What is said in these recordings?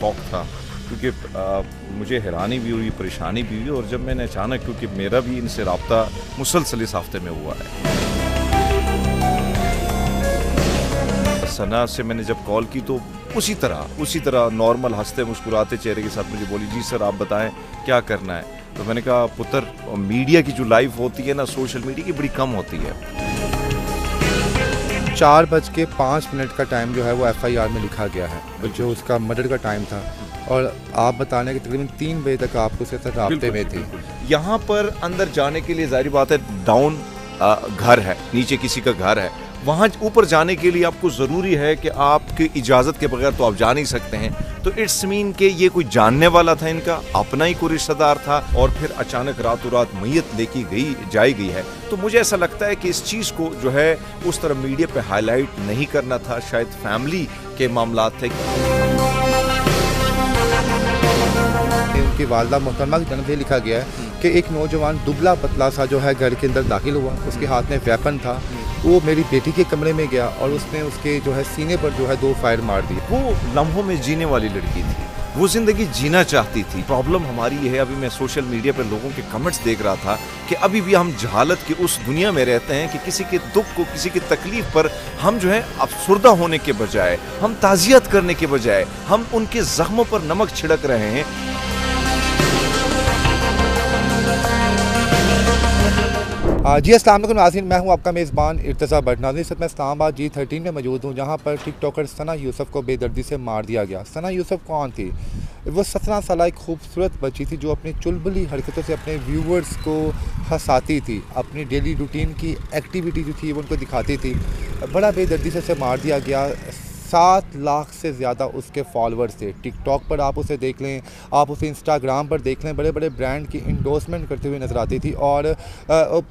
शौक था, क्योंकि मुझे हैरानी भी हुई, परेशानी भी हुई। और जब मैंने अचानक, क्योंकि मेरा भी इनसे रब्ता मुसलसल इस हफ्ते में हुआ है, सना से मैंने जब कॉल की तो उसी तरह नॉर्मल हंसते मुस्कुराते चेहरे के साथ मुझे बोली, जी सर आप बताएं क्या करना है। तो मैंने कहा पुत्र, मीडिया की जो लाइफ होती है ना, सोशल मीडिया की बड़ी कम होती है। 4:05 का टाइम जो है वो FIR में लिखा गया है, जो उसका मर्डर का टाइम था। और आप बताने कि तकरीबन 3 बजे तक आप उसके साथ राब्ते में थे। यहाँ पर अंदर जाने के लिए जाहिर बात है डाउन घर है, नीचे किसी का घर है, वहाँ ऊपर जाने के लिए आपको ज़रूरी है कि आपकी इजाज़त के बगैर तो आप जा नहीं सकते हैं। तो इट्स मीन के ये कोई जानने वाला था, इनका अपना ही कोई रिश्तेदार था, और फिर अचानक रातों रात मैयत लेके जाई गई है। तो मुझे ऐसा लगता है कि इस चीज़ को जो है उस तरह मीडिया पे हाईलाइट नहीं करना था, शायद फैमिली के मामला थे। उनकी वालदा मोहतरमा की जन्म से लिखा गया है कि एक नौजवान दुबला पतला सा जो है घर के अंदर दाखिल हुआ, उसके हाथ में वेपन था, वो मेरी बेटी के कमरे में गया और उसने उसके जो है सीने पर जो है 2 फायर मार दिए। वो लम्हों में जीने वाली लड़की थी, वो जिंदगी जीना चाहती थी। प्रॉब्लम हमारी ये है, अभी मैं सोशल मीडिया पर लोगों के कमेंट्स देख रहा था कि अभी भी हम जहालत की उस दुनिया में रहते हैं कि किसी के दुख को, किसी की तकलीफ पर हम जो है अफसुर्दा होने के बजाय, हम ताज़ियत करने के बजाय हम उनके जख्मों पर नमक छिड़क रहे हैं। जी अस्सलाम वालेकुम नाज़रीन, मैं हूं आपका मेज़बान इर्तज़ा भट्ट। नाज़रीन इस वक्त मैं इस्लामाबाद G13 में मौजूद हूं, जहां पर टिकटॉकर सना यूसुफ को बेदर्दी से मार दिया गया। सना यूसुफ कौन थी? वो 17 साल एक खूबसूरत बच्ची थी जो अपनी चुलबुली हरकतों से अपने व्यूवर्स को हंसाती थी, अपनी डेली रूटीन की एक्टिविटी जो थी वो उनको दिखाती थी। बड़ा बेदर्दी से उसे मार दिया गया। 7 लाख से ज़्यादा उसके फॉलोअर्स थे। टिकटॉक पर आप उसे देख लें, आप उसे इंस्टाग्राम पर देख लें, बड़े बड़े ब्रांड की इंडोर्समेंट करते हुए नज़र आती थी। और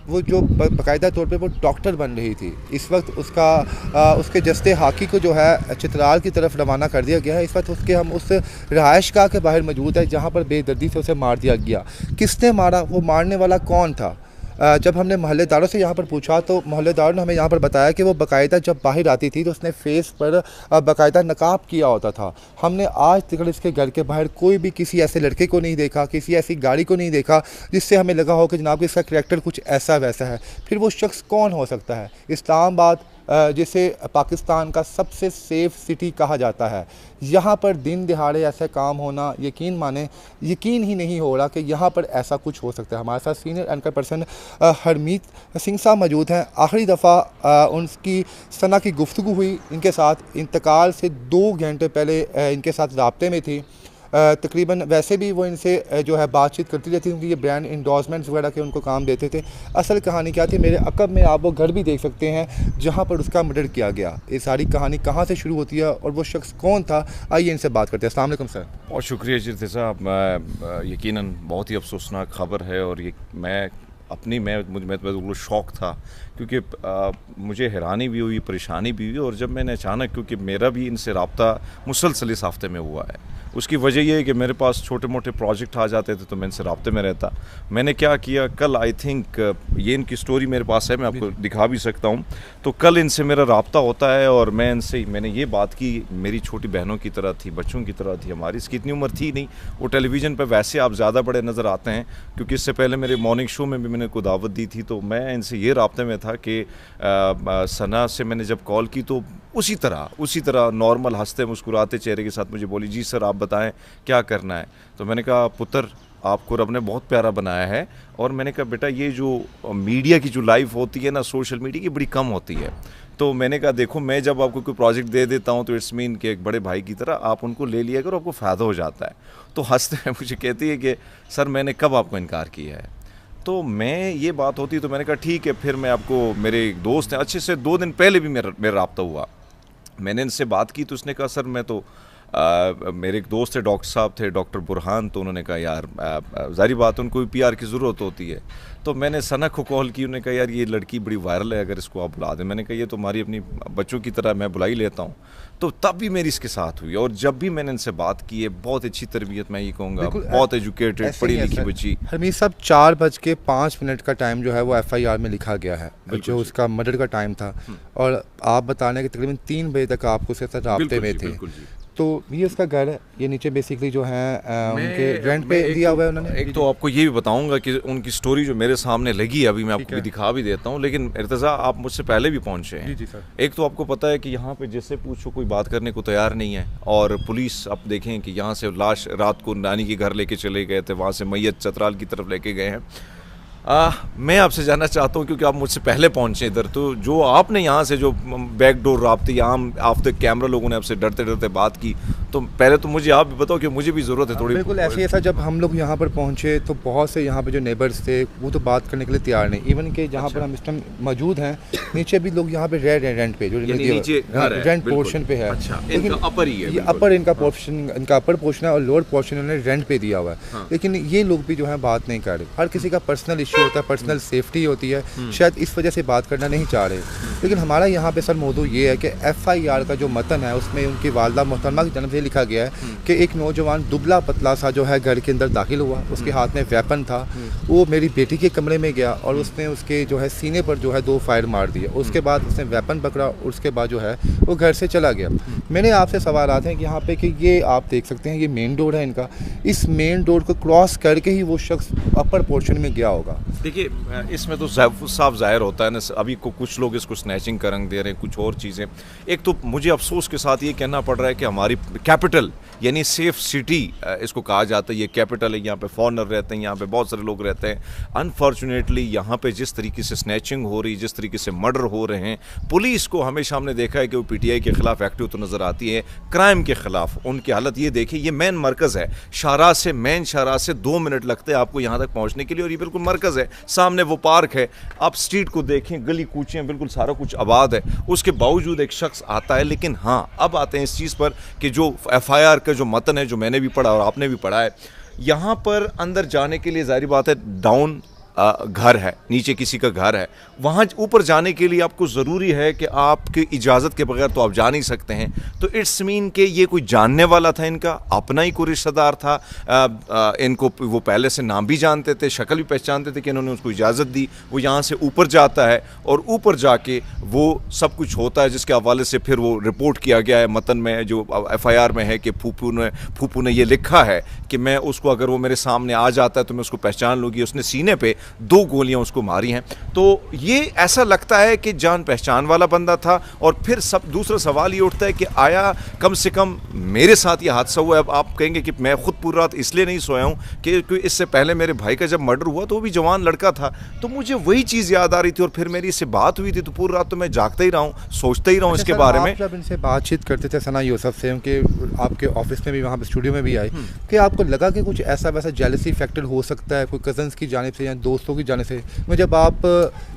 वो जो बाकायदा तौर पे वो डॉक्टर बन रही थी। इस वक्त उसके जस्ते हाकी को जो है चित्राल की तरफ रवाना कर दिया गया है। इस वक्त हम उस रहायशगाह के बाहर मौजूद है जहाँ पर बेदर्दी से उसे मार दिया गया। किसने मारा, वो मारने वाला कौन था? जब हमने मोहल्लेदारों से यहाँ पर पूछा तो मोहल्लेदारों ने हमें यहाँ पर बताया कि वो बाकायदा जब बाहर आती थी तो उसने फेस पर बाकायदा नकाब किया होता था। हमने आज तक इसके घर के बाहर कोई भी किसी ऐसे लड़के को नहीं देखा, किसी ऐसी गाड़ी को नहीं देखा जिससे हमें लगा हो कि जनाब इसका करैक्टर कुछ ऐसा वैसा है। फिर वो शख्स कौन हो सकता है? इस्लामाबाद जिसे पाकिस्तान का सबसे सेफ़ सिटी कहा जाता है, यहाँ पर दिन दिहाड़े ऐसे काम होना, यकीन माने, यकीन ही नहीं हो रहा कि यहाँ पर ऐसा कुछ हो सकता है। हमारे साथ senior anchor person Harmeet Singh साहब मौजूद हैं। आखिरी दफ़ा उनकी सना की गुफ्तगू हुई इनके साथ इंतकाल से 2 घंटे पहले इनके साथ राब्ते में थी। तकरीबन वैसे भी वो इनसे जो है बातचीत करती रहती थी, क्योंकि ये ब्रांड इंडोर्समेंट्स वगैरह के उनको काम देते थे। असल कहानी क्या थी, मेरे अकब में आप वो घर भी देख सकते हैं जहाँ पर उसका मर्डर किया गया। ये सारी कहानी कहाँ से शुरू होती है और वो शख्स कौन था, आइए इनसे बात करते हैं। अस्सलाम वालेकुम सर। बहुत शुक्रिया जिरते साहब। यकीनन बहुत ही अफसोसनाक ख़बर है, और ये मैं तो शौक था, क्योंकि मुझे हैरानी भी हुई, परेशानी भी हुई। और जब मैंने अचानक, क्योंकि मेरा भी इनसे रब्ता मुसलसल इस हफ्ते में हुआ है, उसकी वजह यह है कि मेरे पास छोटे मोटे प्रोजेक्ट आ जाते थे तो मैं इनसे रब्ते में रहता। मैंने क्या किया, कल आई थिंक ये इनकी स्टोरी मेरे पास है, मैं आपको दिखा भी सकता हूँ। तो कल इनसे मेरा रब्ता होता है और मैंने ये बात की, मेरी छोटी बहनों की तरह थी, बच्चों की तरह थी। हमारी इसकी इतनी उम्र थी नहीं। वो टेलीविज़न पर वैसे आप ज़्यादा बड़े नज़र आते हैं, क्योंकि इससे पहले मेरे मॉर्निंग शो में भी मैंने को दावत दी थी। तो मैं इनसे ये रब्ते में था कि सना से मैंने जब कॉल की तो उसी तरह नॉर्मल हंसते मुस्कुराते चेहरे के साथ मुझे बोली, जी सर आप बताएं क्या करना है। तो मैंने कहा पुत्र, आपको रब ने बहुत प्यारा बनाया है। और मैंने कहा बेटा, ये जो मीडिया की जो लाइफ होती है ना, सोशल मीडिया की बड़ी कम होती है। तो मैंने कहा देखो, मैं जब आपको कोई प्रोजेक्ट दे देता हूँ तो इट्स मीन कि एक बड़े भाई की तरह आप उनको ले लिया करो, आपको फ़ायदा हो जाता है। तो हंसते हुए मुझे कहती है कि सर मैंने कब आपको इनकार किया है। तो मैं ये बात होती, तो मैंने कहा ठीक है, फिर मैं आपको, मेरे एक दोस्त हैं, अच्छे से 2 दिन पहले भी मेरा रब्ता हुआ, मैंने इनसे बात की। तो उसने कहा सर मैं तो मेरे एक दोस्त थे, डॉक्टर साहब थे, डॉक्टर बुरहान। तो उन्होंने कहा यार ज़ाहिर बात उनको भी PR की ज़रूरत होती है। तो मैंने सना को कॉल की, उन्होंने कहा यार ये लड़की बड़ी वायरल है, अगर इसको आप बुला दें। मैंने कहा ये तो हमारी अपनी बच्चों की तरह, मैं बुला ही लेता हूँ। तो तब भी मेरी इसके साथ हुई। और जब भी मैंने इनसे बात की है, बहुत अच्छी तरबियत, मैं ये कहूँगा बहुत एजुकेटेड, पढ़ी लिखी बच्ची। हरमीत साहब 4:05 का टाइम जो है वो FIR में लिखा गया है, जो उसका मर्डर का टाइम था। और आप बताने कि तकरीबन 3 बजे तक आप उसके साथ राब्ते में थे। तो ये उसका घर है, ये नीचे बेसिकली जो है उनके रेंट पे मैं दिया हुआ है उन्होंने। एक तो आपको ये भी बताऊंगा कि उनकी स्टोरी जो मेरे सामने लगी है, अभी मैं आपको भी दिखा भी देता हूँ, लेकिन इर्तज़ा आप मुझसे पहले भी पहुँचे हैं। जी सर। एक तो आपको पता है कि यहाँ पे जिससे पूछो कोई बात करने को तैयार नहीं है, और पुलिस आप देखें कि यहाँ से लाश रात को नानी के घर लेके चले गए थे, वहाँ से मैयत चतराल की तरफ लेके गए हैं। मैं आपसे जानना चाहता हूँ, क्योंकि आप मुझसे पहले पहुँचे इधर, तो जो आपने यहाँ से जो बैक डोर राब्ते यहाँ आफ्टर कैमरा लोगों ने आपसे डरते डरते बात की, तो पहले तो मुझे आप भी बताओ कि मुझे भी ज़रूरत है थोड़ी। बिल्कुल ऐसे ही ऐसा, जब हम लोग यहाँ पर पहुँचे तो बहुत से यहाँ पे जो नेबर्स थे वो तो बात करने के लिए तैयार नहीं। इवन कि जहाँ पर हम इस टाइम मौजूद हैं, नीचे भी लोग यहाँ पे रह रहे हैं रेंट पे, जो नीचे रेंट पोर्शन पे है। अच्छा, लेकिन अपर ही है, ये अपर इनका पोर्शन, इनका अपर पोर्शन है और लोअर पोर्शन उन्होंने रेंट पे दिया हुआ है। लेकिन ये लोग भी जो है बात नहीं कर रहे। हर किसी का पर्सनल इशू होता है, पर्सनल सेफ्टी होती है, शायद इस वजह से बात करना नहीं चाह रहे। लेकिन हमारा यहाँ पे सर मौजूद ये है कि FIR का जो मतन है उसमें उनकी वालदा मोहतरमा की जन्म से लिखा गया है कि एक नौजवान दुबला पतला सा जो है घर के अंदर दाखिल हुआ, उसके हाथ में वेपन था, वो मेरी बेटी के कमरे में गया और उसने उसके जो है सीने पर जो है 2 फायर मार दिए। उसके बाद उसने वेपन पकड़ा और उसके बाद जो है वो घर से चला गया। मेरे आपसे सवालात हैं कि यहाँ पे कि ये आप देख सकते हैं, ये मेन डोर है इनका, इस मेन डोर को क्रॉस करके ही वो शख्स अपर पोर्शन में गया होगा। देखिए, इसमें तो साफ जाहिर होता है ना, अभी को कुछ लोग इसको स्नैचिंग का रंग दे रहे हैं, कुछ और चीज़ें। एक तो मुझे अफसोस के साथ ये कहना पड़ रहा है कि हमारी कैपिटल यानी सेफ सिटी इसको कहा जाता है, ये कैपिटल है, यहाँ पे फॉरेनर रहते हैं, यहाँ पे बहुत सारे लोग रहते हैं। अनफॉर्चुनेटली यहाँ पे जिस तरीके से स्नैचिंग हो रही, जिस तरीके से मर्डर हो रहे हैं, पुलिस को हमेशा हमने देखा है कि वो PTI के खिलाफ एक्टिव तो नज़र आती है, क्राइम के खिलाफ उनकी हालत ये देखिए। ये मेन मरकज़ है, शाहराह से, मेन शाहराह से 2 मिनट लगते हैं आपको यहाँ तक पहुँचने के लिए, और ये बिल्कुल मरकज़ है। सामने वो पार्क है, आप स्ट्रीट को देखें, गली कूचे, बिल्कुल सारा कुछ आबाद है। उसके बावजूद एक शख्स आता है। लेकिन हाँ, अब आते हैं इस चीज़ पर कि जो FIR का जो मतन है, जो मैंने भी पढ़ा और आपने भी पढ़ा है, यहाँ पर अंदर जाने के लिए जाहिर बात है डाउन घर है, नीचे किसी का घर है, वहाँ ऊपर जाने के लिए आपको ज़रूरी है कि आपकी इजाज़त के बगैर तो आप जा नहीं सकते हैं। तो इट्स मीन कि ये कोई जानने वाला था, इनका अपना ही कोई रिश्तेदार था, इनको वो पहले से नाम भी जानते थे, शक्ल भी पहचानते थे कि इन्होंने उसको इजाज़त दी। वो यहाँ से ऊपर जाता है और ऊपर जाके वो सब कुछ होता है, जिसके हवाले से फिर वो रिपोर्ट किया गया है मतन में, जो FIR में है कि फूफू ने ये लिखा है कि मैं उसको, अगर वो मेरे सामने आ जाता है तो मैं उसको पहचान लूँगी। उसने सीने पे 2 गोलियां उसको मारी हैं। तो ये ऐसा लगता है कि जान पहचान वाला बंदा था। और फिर दूसरा सवाल ये उठता है कि आया कम से कम मेरे साथ ये हादसा हुआ है। अब आप कहेंगे कि मैं खुद पूरी रात इसलिए नहीं सोया हूँ कि इससे पहले मेरे भाई का जब मर्डर हुआ तो वो भी जवान लड़का था, तो मुझे वही चीज़ याद आ रही थी और फिर मेरी इससे बात हुई थी, तो पूरी रात तो मैं जागता ही रहा हूँ, सोचता ही रहा हूँ इसके बारे में। जब इनसे बातचीत करते थे सना यूसुफ से, उनके आपके ऑफिस में भी, वहाँ पे स्टूडियो में भी आए, कि आपको लगा कि कुछ ऐसा वैसा जेलसी फैक्टर हो सकता है कोई कज़न्स की जानिब से या दोस्तों की जानिब से? मैं जब आप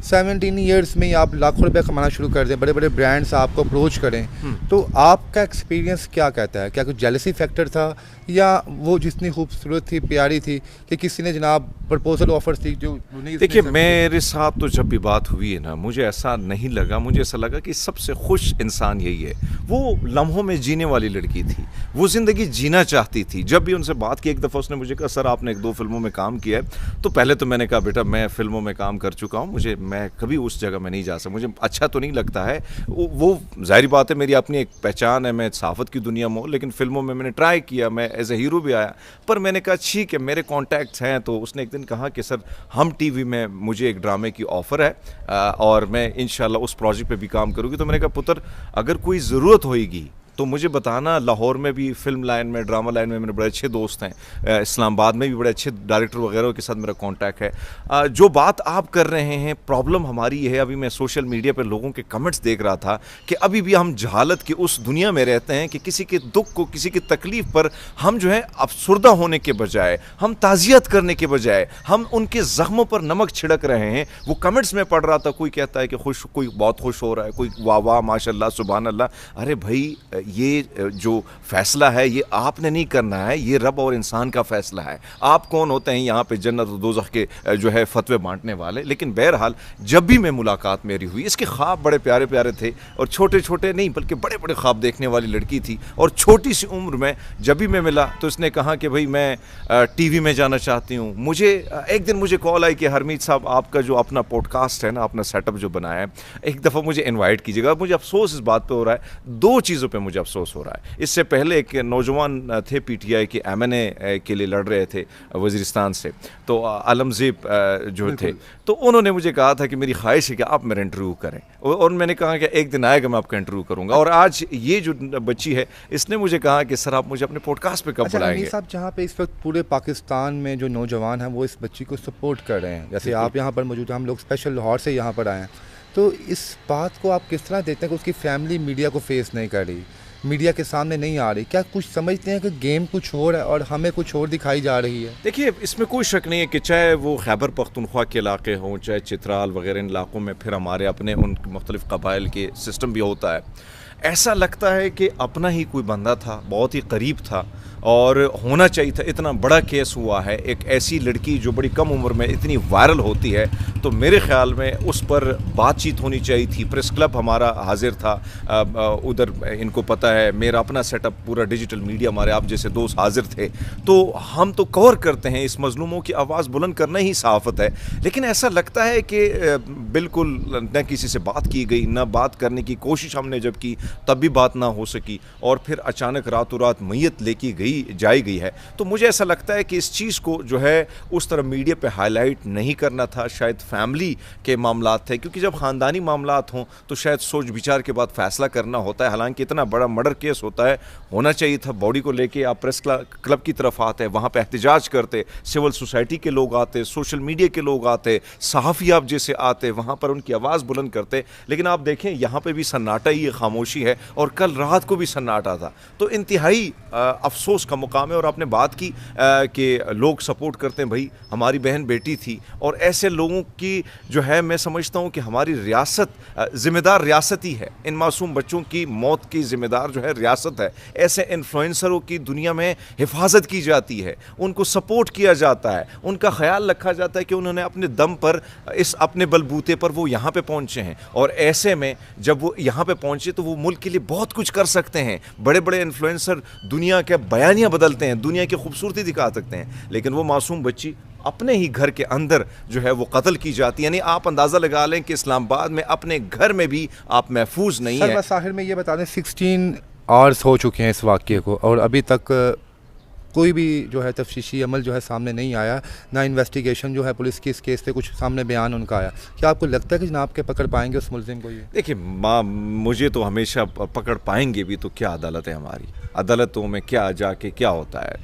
17 ईयर्स में आप लाखों रुपए कमाना शुरू कर दें, बड़े बड़े ब्रांड्स आपको अप्रोच करें, तो आपका एक्सपीरियंस क्या कहता है? क्या कुछ जेलसी फैक्टर था या वो जितनी खूबसूरत थी, प्यारी थी, कि किसी ने जनाब प्रपोजल ऑफर थी जो नहीं? देखिए, मेरे साथ तो जब भी बात हुई है ना, मुझे ऐसा नहीं लगा, मुझे ऐसा लगा कि सबसे खुश इंसान यही है। वो लम्हों में जीने वाली लड़की थी, वो ज़िंदगी जीना चाहती थी। जब भी उनसे बात की, एक दफ़ा उसने मुझे कहा, सर आपने 1-2 फिल्मों में काम किया है। तो पहले तो मैंने कहा, बेटा मैं फिल्मों में काम कर चुका हूँ, मैं कभी उस जगह में नहीं जा सकता, मुझे अच्छा तो नहीं लगता है। वो जाहिर बात है, मेरी अपनी एक पहचान है, मैं सहाफ़त की दुनिया में हूँ, लेकिन फिल्मों में मैंने ट्राई किया, मैं एज ए हीरो भी आया। पर मैंने कहा ठीक है, मेरे कॉन्टैक्ट्स हैं। तो उसने एक दिन कहा कि सर हम TV में, मुझे एक ड्रामे की ऑफ़र है और मैं इंशाल्लाह उस प्रोजेक्ट पे भी काम करूँगी। तो मैंने कहा, पुत्र अगर कोई ज़रूरत होएगी तो मुझे बताना। लाहौर में भी फिल्म लाइन में, ड्रामा लाइन में मेरे बड़े अच्छे दोस्त हैं, इस्लामाबाद में भी बड़े अच्छे डायरेक्टर वगैरह के साथ मेरा कांटेक्ट है। जो बात आप कर रहे हैं, प्रॉब्लम हमारी ये है, अभी मैं सोशल मीडिया पर लोगों के कमेंट्स देख रहा था कि अभी भी हम जहालत की उस दुनिया में रहते हैं कि किसी के दुख को, किसी की तकलीफ़ पर हम जो है अफसुर्दा होने के बजाय, हम ताज़ियत करने के बजाय, हम उनके ज़ख्मों पर नमक छिड़क रहे हैं। वो कमेंट्स में पढ़ रहा था, कोई कहता है कि खुश, कोई बहुत खुश हो रहा है, कोई वाह वाह माशाल्लाह सुभान अल्लाह। अरे भाई, ये जो फैसला है ये आपने नहीं करना है, ये रब और इंसान का फैसला है। आप कौन होते हैं यहाँ पे जन्नत और दोज़ख के जो है फतवे बांटने वाले? लेकिन बहरहाल जब भी मैं मुलाकात मेरी हुई, इसके ख्वाब बड़े प्यारे प्यारे थे और छोटे छोटे नहीं बल्कि बड़े बड़े ख्वाब देखने वाली लड़की थी। और छोटी सी उम्र में जब भी मैं मिला तो इसने कहा कि भाई मैं TV में जाना चाहती हूँ। मुझे एक दिन मुझे कॉल आई कि हरमीत साहब, आपका जो अपना पॉडकास्ट है ना, अपना सेटअप जो बनाया है, एक दफ़ा मुझे इन्वाइट कीजिएगा। मुझे अफसोस इस बात पर हो रहा है, 2 चीज़ों पर मुझे मुझे अफसोस हो रहा है। इससे पहले एक नौजवान थे पीटीआई के एमएनए के लिए लड़ रहे थे वज़ीरिस्तान से, तो आलमज़ेब जो थे, तो उन्होंने मुझे कहा था कि मेरी ख्वाहिश है कि आप मेरा इंटरव्यू करें, और मैंने कहा कि एक दिन आएगा मैं आपका इंटरव्यू करूंगा। और आज ये जो बच्ची है इसने मुझे कहा कि सर आप मुझे अपने पॉडकास्ट पे कब अच्छा बुलाएंगे। अमीर साहब, जहाँ पे इस वक्त पूरे पाकिस्तान में जो नौजवान हैं वो इस बच्ची को सपोर्ट कर रहे हैं, जैसे आप यहाँ पर मौजूद हैं, हम लोग स्पेशल लाहौर से यहाँ पर आए हैं, तो इस बात को आप किस तरह देखते हैं कि उसकी फैमिली मीडिया को फेस नहीं कर रही, मीडिया के सामने नहीं आ रही? क्या कुछ समझते हैं कि गेम कुछ और है और हमें कुछ और दिखाई जा रही है? देखिए, इसमें कोई शक नहीं है कि चाहे वो खैबर पख्तूनख्वा के इलाके हों, चाहे चित्राल वगैरह इन इलाकों में, फिर हमारे अपने उन मुख्तलिफ़ कबाइल के सिस्टम भी होता है, ऐसा लगता है कि अपना ही कोई बंदा था, बहुत ही करीब था और होना चाहिए था। इतना बड़ा केस हुआ है, एक ऐसी लड़की जो बड़ी कम उम्र में इतनी वायरल होती है, तो मेरे ख्याल में उस पर बातचीत होनी चाहिए थी। प्रेस क्लब हमारा हाजिर था, उधर इनको पता है मेरा अपना सेटअप पूरा डिजिटल मीडिया, हमारे आप जैसे दोस्त हाजिर थे, तो हम तो कवर करते हैं, इस मजलूमों की आवाज़ बुलंद करना ही सहाफ़त है। लेकिन ऐसा लगता है कि बिल्कुल न किसी से बात की गई, न बात करने की कोशिश हमने जब की तब भी बात ना हो सकी, और फिर अचानक रातों रात मैयत लेके जाई गई है। तो मुझे ऐसा लगता है कि इस चीज़ को जो है उस तरह मीडिया पे हाईलाइट नहीं करना था। शायद फैमिली के मामलात थे, क्योंकि जब ख़ानदानी मामलात हों तो शायद सोच विचार के बाद फैसला करना होता है। हालांकि इतना बड़ा मर्डर केस होता है, होना चाहिए था बॉडी को लेके आप प्रेस क्लब की तरफ आते, वहाँ पे एहतजाज करते, सिविल सोसाइटी के लोग आते, सोशल मीडिया के लोग आते, सहाफ़ी आप जैसे आते, वहाँ पर उनकी आवाज़ बुलंद करते। लेकिन आप देखें यहाँ पे भी सन्नाटा ही खामोशी है, और कल रात को भी सन्नाटा था। तो इंतहाई अफसोस का मुकाम है। और आपने बात की कि लोग सपोर्ट करते हैं, भाई हमारी बहन बेटी थी, और ऐसे लोगों की जो है मैं समझता हूँ कि हमारी रियासत ज़िम्मेदार रियासत ही है। इन मासूम बच्चों की मौत की ज़िम्मेदार जो है रियासत है। ऐसे इन्फ्लुएंसरों की दुनिया में हिफाजत की जाती है, उनको सपोर्ट किया जाता है, उनका ख्याल रखा जाता है कि उन्होंने अपने दम पर, इस अपने बलबूते पर वो यहाँ पे पहुँचे हैं। और ऐसे में जब वो यहाँ पे पहुँचे तो वो मुल्क के लिए बहुत कुछ कर सकते हैं। बड़े बड़े इन्फ्लुएंसर दुनिया के बयानियाँ बदलते हैं, दुनिया की खूबसूरती दिखा सकते हैं, लेकिन वो मासूम बच्ची अपने ही घर के अंदर जो है वो कत्ल की जाती है। यानी आप अंदाज़ा लगा लें कि इस्लामाबाद में अपने घर में भी आप महफूज नहीं है। बस आखिर में ये बता दें, 16 आवर्स हो चुके हैं इस वाक़ये को, और अभी तक कोई भी जो है तफ्तीशी अमल जो है सामने नहीं आया, ना इन्वेस्टिगेशन जो है पुलिस की इस केस पे कुछ सामने बयान उनका आया। क्या आपको लगता है कि जनाब के पकड़ पाएंगे उस मुलजिम को? ये देखिए, मुझे तो हमेशा पकड़ पाएंगे भी, तो क्या अदालत है हमारी, अदालतों में क्या जाके क्या होता है,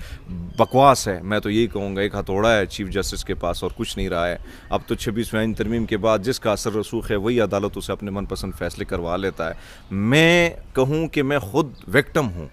बकवास है। मैं तो यही कहूँगा, एक हथौड़ा है चीफ जस्टिस के पास और कुछ नहीं रहा है। अब तो 26वें आईन तरमीम के बाद जिसका असर रसूख है वही अदालत उसे अपने मनपसंद फैसले करवा लेता है। मैं कहूँ कि मैं खुद विक्टिम हूँ,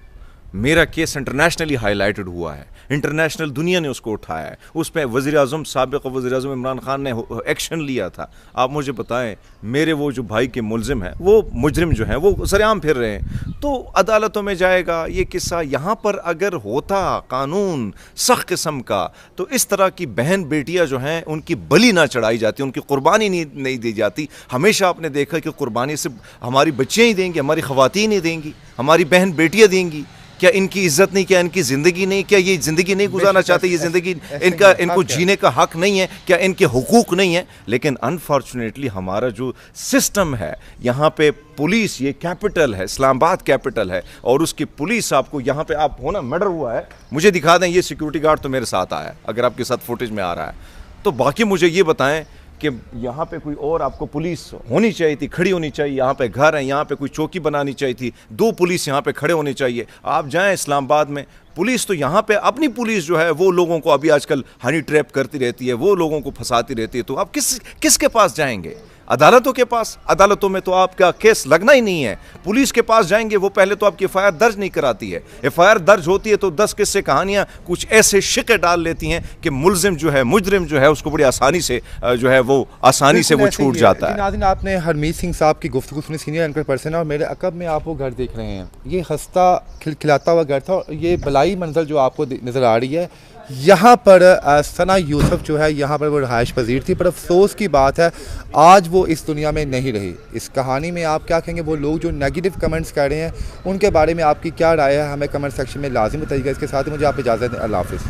मेरा केस इंटरनेशनली हाईलाइटेड हुआ है, इंटरनेशनल दुनिया ने उसको उठाया है, उस पर वज़ीर-ए-आज़म, साबिक़ वज़ीर-ए-आज़म इमरान खान ने एक्शन लिया था। आप मुझे बताएं, मेरे वो जो भाई के मुलजिम हैं, वो मुजरिम जो हैं, वो सरेआम फिर रहे हैं, तो अदालतों में जाएगा ये किस्सा। यहाँ पर अगर होता कानून सख्त किस्म का, तो इस तरह की बहन बेटियाँ जो हैं उनकी बलि ना चढ़ाई जाती, उनकी कुर्बानी नहीं दी जाती। हमेशा आपने देखा कि कुर्बानी सिर्फ हमारी बच्चियाँ ही देंगी, हमारी ख़वातीन ही देंगी, हमारी बहन बेटियाँ देंगी। क्या इनकी इज्जत नहीं, क्या इनकी ज़िंदगी नहीं, क्या ये ज़िंदगी नहीं गुजारना चाहते, ये ज़िंदगी इनको जीने का हक नहीं है, क्या इनके हुकूक नहीं है? लेकिन अनफॉर्चुनेटली हमारा जो सिस्टम है, यहाँ पे पुलिस, ये कैपिटल है, इस्लामाबाद कैपिटल है, और उसकी पुलिस आपको यहाँ पे आप होना मर्डर हुआ है, मुझे दिखा दें, ये सिक्योरिटी गार्ड तो मेरे साथ आया है, अगर आपके साथ फुटेज में आ रहा है तो। बाकी मुझे ये बताएं कि यहाँ पे कोई और आपको पुलिस होनी चाहिए थी, खड़ी होनी चाहिए। यहाँ पे घर है, यहाँ पे कोई चौकी बनानी चाहिए थी, 2 पुलिस यहाँ पे खड़े होने चाहिए। आप जाएं इस्लामाबाद में, पुलिस तो यहाँ पे अपनी पुलिस जो है वो लोगों को अभी आजकल हनी ट्रैप करती रहती है, वो लोगों को फंसाती रहती है। तो आप किसके पास जाएंगे? अदालतों के पास। अदालतों में तो आपका केस लगना ही नहीं है। पुलिस के पास जाएंगे, वो पहले तो आपकी एफआईआर दर्ज नहीं कराती है। एफआईआर दर्ज होती है तो 10 किस्से कहानियां कुछ ऐसे शिक़े डाल लेती हैं कि मुलजिम जो है, मुजरिम जो है, उसको बड़ी आसानी से जो है वो आसानी से वो छूट जाता है। नाज़रीन, आपने हरमीत सिंह साहब की गुफ्तगू सुनी, सीनियर एंकर पर्सन है, और मेरे अकब में आप वो घर देख रहे हैं। ये हंसता खिलखिलाता हुआ घर था, और ये बलाई मंजर जो आपको नज़र आ रही है, यहाँ पर सना यूसुफ जो है, यहाँ पर वो रहायश पजीर थी, पर अफसोस की बात है आज वो इस दुनिया में नहीं रही। इस कहानी में आप क्या कहेंगे? वो लोग जो नेगेटिव कमेंट्स कर रहे हैं उनके बारे में आपकी क्या राय है? हमें कमेंट सेक्शन में लाजिम बताइएगा। इसके साथ ही मुझे आप इजाज़त दें। अल्लाह हाफ़िज़।